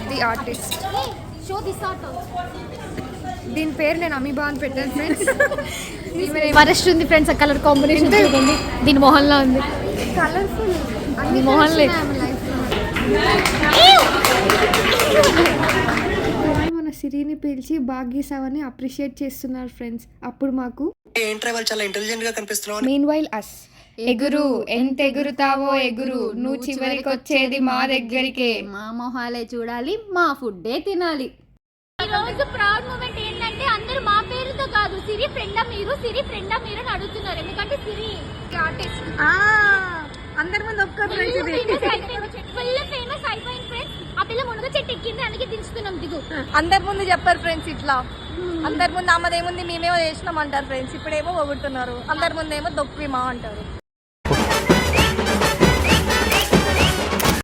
The artist. Show this art. దీని పేరు నేను అమీబా అని పెట్టాను ఫ్రెండ్స్. ఫరెస్ట్ ఉంది ఫ్రెండ్స్, ఆ కలర్ కాంబినేషన్ చూడండి, దీని మొహంలో ఉంది. కలర్ఫుల్ అన్ని మొహంలే. మన సిరిని పిలిచి బాగీసావని అప్రిషియేట్ చేస్తున్నారు ఫ్రెండ్స్. అప్పుడు మాకు చాలా ఇంటెలిజెంట్ గా కనిపిస్తున్నావు. మీన్ వైల్ అస్ ఎగురు, ఎంత ఎగురుతావో ఎగురు, నువ్వు చివరికి వచ్చేది మా దగ్గరికే. మా మొహాలే చూడాలి, మా ఫుడ్డే తినాలి. ఈ రోజు ప్రౌడ్ మూమెంట్ ఏంటంటే అందరూ మా పేరుతో కాదు, సిరి ఫ్రెండా మీరు, సిరి ఫ్రెండా మీరు అని అడుగుతున్నారు. ఎందుకంటే సిరి ఆర్టిస్ట్ అందరి ముందు ఫుల్ ఫేమస్ అయిపోయింది ఫ్రెండ్స్. ఆ పిల్ల మునగ చెట్టు ఎక్కింది, అందుకే దించుతున్నాం. దిగు. అందరి ముందు చెప్పారు ఫ్రెండ్స్, ఇట్లా అందరి ముందు అమ్మదేముంది మేమేమో చేసినాం అంటారు ఫ్రెండ్స్. ఇప్పుడేమో పొగుడుతున్నారు, అందరి ముందు ఏమో దొక్కిమా అంటారు.